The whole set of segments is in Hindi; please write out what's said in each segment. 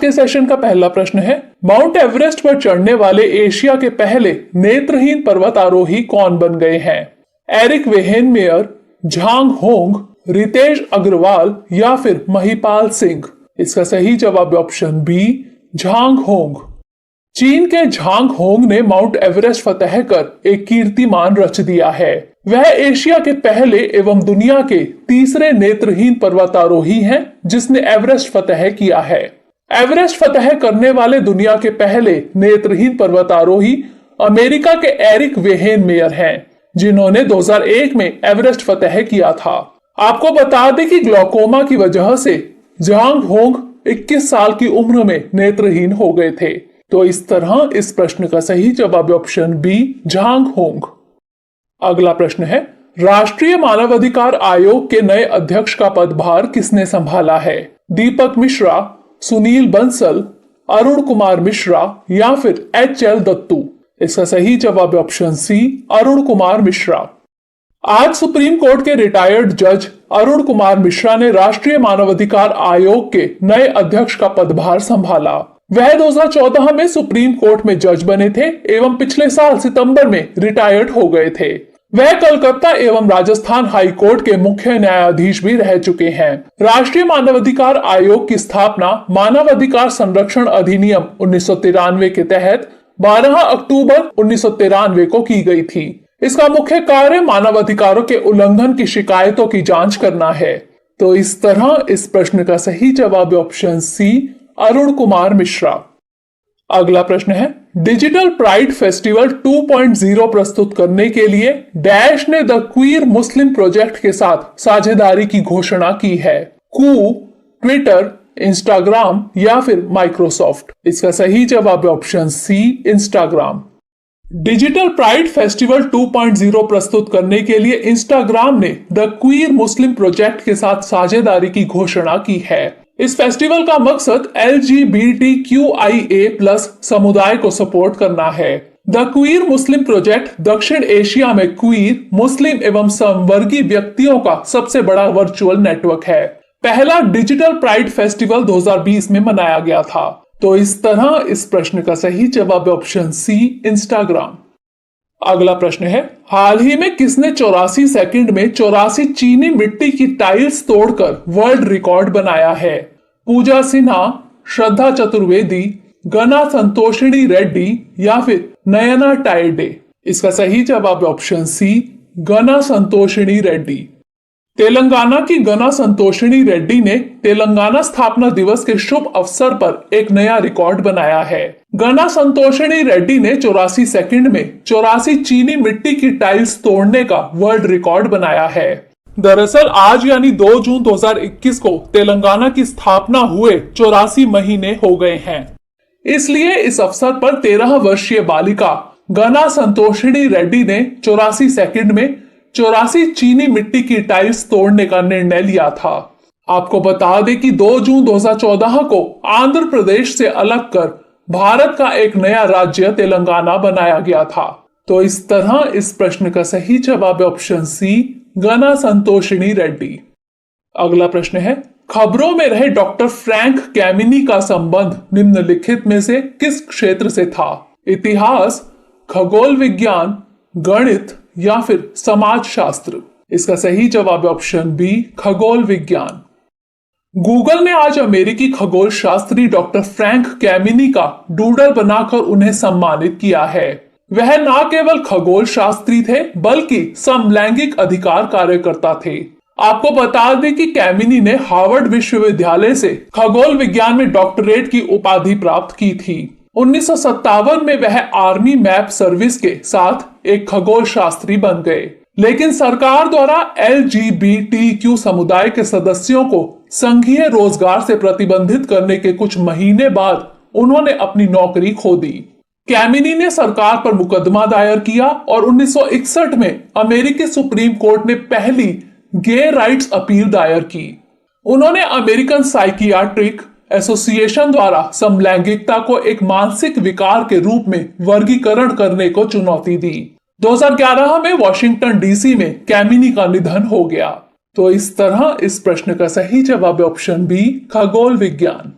के सेशन का पहला प्रश्न है, माउंट एवरेस्ट पर चढ़ने वाले एशिया के पहले नेत्रहीन पर्वतारोही कौन बन गए हैं? एरिक वेहेनमेयर, झांग होंग, रितेश अग्रवाल या फिर महिपाल सिंह? इसका सही जवाब है ऑप्शन बी, झांग होंग। चीन के झांग होंग ने माउंट एवरेस्ट फतह कर एक कीर्तिमान रच दिया है। वह एशिया के पहले एवं दुनिया के तीसरे नेत्रहीन पर्वतारोही हैं जिसने एवरेस्ट फतह किया है। एवरेस्ट फतह करने वाले दुनिया के पहले नेत्रहीन पर्वतारोही अमेरिका के एरिक वेहेनमेयर हैं, जिन्होंने 2001 में एवरेस्ट फतह किया था। आपको बता दें कि ग्लूकोमा की वजह से झांग होंग 21 साल की उम्र में नेत्रहीन हो गए थे। तो इस तरह इस प्रश्न का सही जवाब ऑप्शन बी, झांग होंग। अगला प्रश्न है, राष्ट्रीय मानवाधिकार आयोग के नए अध्यक्ष का पदभार किसने संभाला है? दीपक मिश्रा, सुनील बंसल, अरुण कुमार मिश्रा या फिर एच.एल. दत्तू? इसका सही जवाब ऑप्शन सी, अरुण कुमार मिश्रा। आज सुप्रीम कोर्ट के रिटायर्ड जज अरुण कुमार मिश्रा ने राष्ट्रीय मानवाधिकार आयोग के नए अध्यक्ष का पदभार संभाला। वह 2014 में सुप्रीम कोर्ट में जज बने थे एवं पिछले साल सितंबर में रिटायर्ड हो गए थे। वह कलकत्ता एवं राजस्थान हाई कोर्ट के मुख्य न्यायाधीश भी रह चुके हैं। राष्ट्रीय मानवाधिकार आयोग की स्थापना मानवाधिकार संरक्षण अधिनियम 1993 के तहत 12 अक्टूबर 1993 को की गई थी। इसका मुख्य कार्य मानवाधिकारों के उल्लंघन की शिकायतों की जांच करना है। तो इस तरह इस प्रश्न का सही जवाब ऑप्शन सी, अरुण कुमार मिश्रा। अगला प्रश्न है, डिजिटल प्राइड फेस्टिवल 2.0 प्रस्तुत करने के लिए डैश ने द क्वीर मुस्लिम प्रोजेक्ट के साथ साझेदारी की घोषणा की है। कू, ट्विटर, इंस्टाग्राम या फिर माइक्रोसॉफ्ट? इसका सही जवाब option C, Instagram. Digital pride festival 2.0 प्रस्तुत करने के लिए इंस्टाग्राम ने द क्वीर मुस्लिम प्रोजेक्ट के साथ साझेदारी की घोषणा की है। इस फेस्टिवल का मकसद LGBTQIA+ समुदाय को सपोर्ट करना है। द क्वीर मुस्लिम प्रोजेक्ट दक्षिण एशिया में क्वीर, मुस्लिम एवं समवर्गीय व्यक्तियों का सबसे बड़ा वर्चुअल नेटवर्क है। पहला डिजिटल प्राइड फेस्टिवल 2020 में मनाया गया था। तो इस तरह इस प्रश्न का सही जवाब ऑप्शन सी, इंस्टाग्राम। अगला प्रश्न है, हाल ही में किसने 84 सेकंड में 84 चीनी मिट्टी की टाइल्स तोड़कर वर्ल्ड रिकॉर्ड बनाया है? पूजा सिन्हा, श्रद्धा चतुर्वेदी, गना संतोषिणी रेड्डी या फिर नयना टाइडे? इसका सही जवाब ऑप्शन सी, गना संतोषिणी रेड्डी। तेलंगाना की गना संतोषिणी रेड्डी ने तेलंगाना स्थापना दिवस के शुभ अवसर पर एक नया रिकॉर्ड बनाया है। गना संतोषिणी रेड्डी ने 84 सेकंड में 84 चीनी मिट्टी की टाइल्स तोड़ने का वर्ल्ड रिकॉर्ड बनाया है। दरअसल आज यानी 2 जून 2021 को तेलंगाना की स्थापना हुए 84 महीने हो गए हैं। इसलिए इस अवसर पर 13 वर्षीय बालिका गना संतोषिणी रेड्डी ने 84 सेकंड में 84 चीनी मिट्टी की टाइल्स तोड़ने का निर्णय लिया था। आपको बता दें कि 2 जून 2014 को आंध्र प्रदेश से अलग कर भारत का एक नया राज्य तेलंगाना बनाया गया था। तो इस तरह इस प्रश्न का सही जवाब ऑप्शन सी, गना संतोषिणी रेड्डी। अगला प्रश्न है, खबरों में रहे डॉक्टर फ्रैंक कैमिनी का संबंध निम्नलिखित में से किस क्षेत्र से था? इतिहास, खगोल विज्ञान, गणित या फिर समाज शास्त्र? इसका सही जवाब ऑप्शन बी, खगोल विज्ञान। गूगल ने आज अमेरिकी खगोल शास्त्री डॉक्टर फ्रैंक कैमिनी का डूडल बनाकर उन्हें सम्मानित किया है। वह न केवल खगोल शास्त्री थे बल्कि समलैंगिक अधिकार कार्यकर्ता थे। आपको बता दें कि कैमिनी ने हार्वर्ड विश्वविद्यालय से खगोल विज्ञान में डॉक्टरेट की उपाधि प्राप्त की थी। 1957 में वह आर्मी मैप सर्विस के साथ एक खगोल शास्त्री बन गए, लेकिन सरकार द्वारा LGBTQ समुदाय के सदस्यों को संघीय रोजगार से प्रतिबंधित करने के कुछ महीने बाद उन्होंने अपनी नौकरी खो दी। कैमिनी ने सरकार पर मुकदमा दायर किया और 1961 में अमेरिकी सुप्रीम कोर्ट ने पहली गे राइट्स अपील दायर की। उन्होंने अमेरिकन साइकियाट्रिक एसोसिएशन द्वारा समलैंगिकता को एक मानसिक विकार के रूप में वर्गीकरण करने को चुनौती दी। 2011 में वॉशिंगटन डीसी में कैमिनी का निधन हो गया। तो इस तरह इस प्रश्न का सही जवाब ऑप्शन बी, खगोल विज्ञान।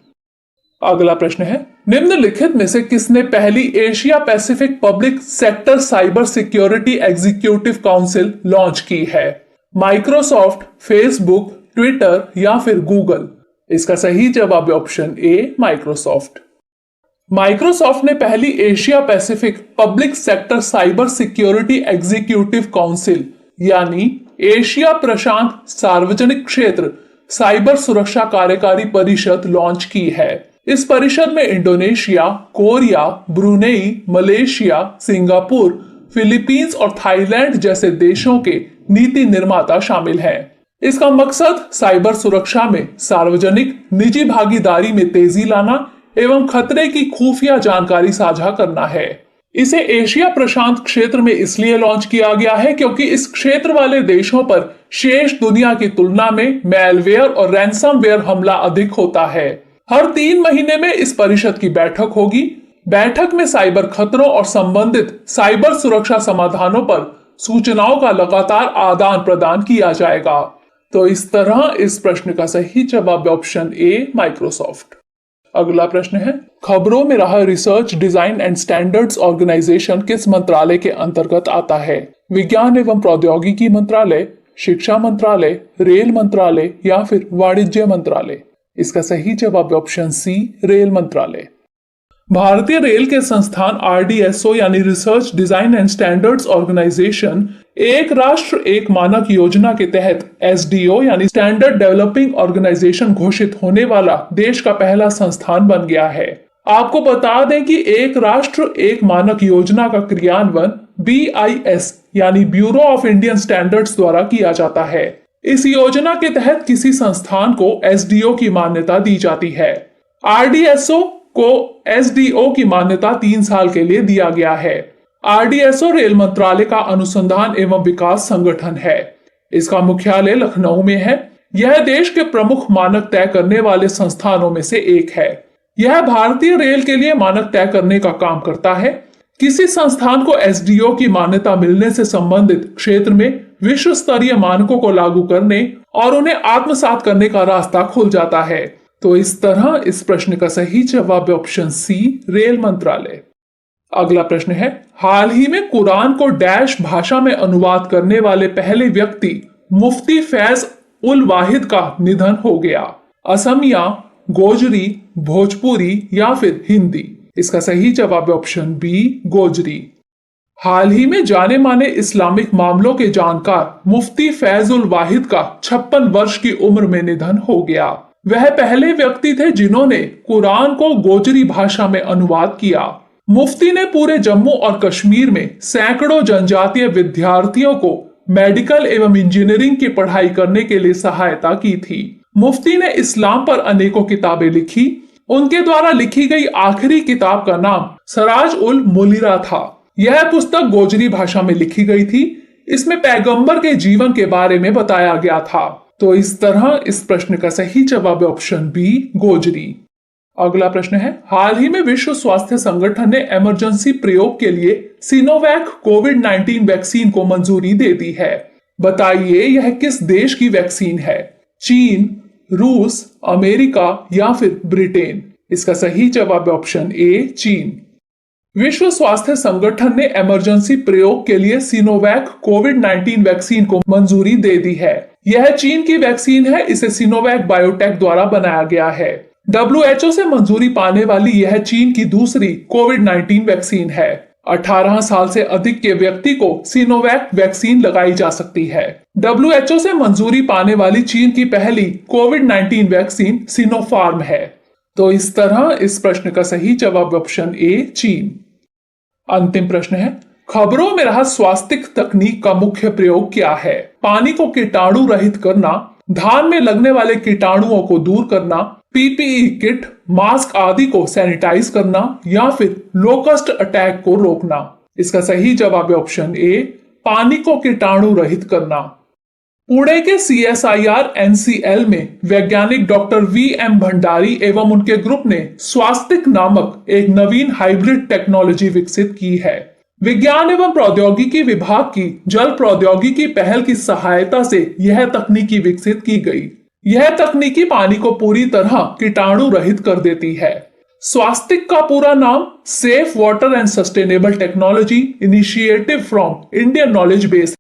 अगला प्रश्न है, निम्नलिखित में से किसने पहली Asia Pacific public sector cyber security executive council launch की है? माइक्रोसॉफ्ट, फेसबुक, ट्विटर या फिर गूगल? इसका सही जवाब है ऑप्शन ए, माइक्रोसॉफ्ट। माइक्रोसॉफ्ट ने पहली Asia Pacific public sector cyber security executive council यानी एशिया प्रशांत सार्वजनिक क्षेत्र साइबर सुरक्षा कार्यकारी परिषद लॉन्च की है। इस परिषद में Indonesia, Korea, Brunei, Malaysia, Singapore, Philippines और थाईलैंड जैसे देशों के नीति निर्माता शामिल हैं। इसका मकसद साइबर सुरक्षा में सार्वजनिक निजी भागीदारी में तेजी लाना एवं खतरे की खुफिया जानकारी साझा करना है। इसे एशिया प्रशांत क्षेत्र में इसलिए लॉन्च किया गया है क्योंकि इस क्षेत्र वाले देशों पर शेष दुनिया की तुलना में मैलवेयर और रैंसमवेयर हमला अधिक होता है। हर 3 महीने में इस परिषद की बैठक होगी। बैठक में साइबर खतरों और संबंधित साइबर सुरक्षा समाधानों पर सूचनाओं का लगातार आदान प्रदान किया जाएगा। तो इस तरह इस प्रश्न का सही जवाब ऑप्शन ए, माइक्रोसॉफ्ट। अगला प्रश्न है, खबरों में रहा research design and standards organisation किस मंत्रालय के अंतर्गत आता है? विज्ञान एवं प्रौद्योगिकी मंत्रालय, शिक्षा मंत्रालय, रेल मंत्रालय या फिर वाणिज्य मंत्रालय? इसका सही जवाब ऑप्शन सी, रेल मंत्रालय। भारतीय रेल के संस्थान आरडीएसओ यानी research design and standards organisation एक राष्ट्र एक मानक योजना के तहत एसडीओ यानी स्टैंडर्ड डेवलपिंग ऑर्गेनाइजेशन घोषित होने वाला देश का पहला संस्थान बन गया है। आपको बता दें कि एक राष्ट्र एक मानक योजना का क्रियान्वयन BIS यानी ब्यूरो ऑफ इंडियन स्टैंडर्ड्स द्वारा किया जाता है। इस योजना के तहत किसी संस्थान को एसडीओ की मान्यता दी जाती है। आरडीएसओ को एसडीओ की मान्यता 3 साल के लिए दिया गया है। आरडीएसओ रेल मंत्रालय का अनुसंधान एवं विकास संगठन है। इसका मुख्यालय लखनऊ में है। यह देश के प्रमुख मानक तय करने वाले संस्थानों में से एक है। यह भारतीय रेल के लिए मानक तय करने का काम करता है। किसी संस्थान को एसडीओ की मान्यता मिलने से संबंधित क्षेत्र में विश्व स्तरीय मानकों को लागू करने और उन्हें आत्मसात करने का रास्ता खुल जाता है। तो इस तरह इस प्रश्न का सही जवाब ऑप्शन सी, रेल मंत्रालय। अगला प्रश्न है, हाल ही में कुरान को डैश भाषा में अनुवाद करने वाले पहले व्यक्ति मुफ्ती फैज उल वाहिद का निधन हो गया। असमिया, गोजरी, भोजपुरी या फिर हिंदी? इसका सही जवाब ऑप्शन बी, गोजरी। हाल ही में जाने माने इस्लामिक मामलों के जानकार मुफ्ती फैज उल वाहिद का 56 वर्ष की उम्र में निधन हो गया। वह पहले व्यक्ति थे जिन्होंने कुरान को गोजरी भाषा में अनुवाद किया। मुफ्ती ने पूरे जम्मू और कश्मीर में सैकड़ों जनजातीय विद्यार्थियों को मेडिकल एवं इंजीनियरिंग की पढ़ाई करने के लिए सहायता की थी। मुफ्ती ने इस्लाम पर अनेकों किताबें लिखी। उनके द्वारा लिखी गई आखिरी किताब का नाम सराज उल मुनीरा था। यह पुस्तक गोजरी भाषा में लिखी गई थी। इसमें पैगंबर के जीवन के बारे में बताया गया था। तो इस तरह इस प्रश्न का सही जवाब ऑप्शन बी, गोजरी। अगला प्रश्न है, हाल ही में विश्व स्वास्थ्य संगठन ने इमरजेंसी प्रयोग के लिए सिनोवैक कोविड-19 वैक्सीन को मंजूरी दे दी है। बताइए यह किस देश की वैक्सीन है? चीन, रूस, अमेरिका या फिर ब्रिटेन? इसका सही जवाब ऑप्शन ए, चीन। विश्व स्वास्थ्य संगठन ने इमरजेंसी प्रयोग के लिए सिनोवैक कोविड-19 वैक्सीन को मंजूरी दे दी है। यह चीन की वैक्सीन है। इसे सिनोवैक बायोटेक द्वारा बनाया गया है। WHO से मंजूरी पाने वाली यह चीन की दूसरी कोविड-19 वैक्सीन है। 18 साल से अधिक के व्यक्ति को सिनोवैक वैक्सीन लगाई जा सकती है। WHO से मंजूरी पाने वाली चीन की पहली कोविड-19 वैक्सीन सिनोफार्म है। तो इस तरह इस प्रश्न का सही जवाब ऑप्शन ए, चीन। अंतिम प्रश्न है, खबरों में रहा स्वास्तिक तकनीक का मुख्य प्रयोग क्या है? पानी को कीटाणु रहित करना, धान में लगने वाले कीटाणुओं को दूर करना, पीपीई किट, मास्क आदि को सैनिटाइज करना या फिर लोकस्ट अटैक को रोकना? इसका सही जवाब है ऑप्शन ए, पानी को कीटाणु रहित करना। पुणे के CSIR NCL में वैज्ञानिक डॉक्टर VM भंडारी एवं उनके ग्रुप ने स्वास्तिक नामक एक नवीन हाइब्रिड टेक्नोलॉजी विकसित की है। विज्ञान एवं प्रौद्योगिकी विभाग की जल प्रौद्योगिकी पहल की सहायता से यह तकनीकी विकसित की गई। यह तकनीकी पानी को पूरी तरह कीटाणु रहित कर देती है। स्वास्तिक का पूरा नाम safe water and sustainable technology initiative from Indian knowledge base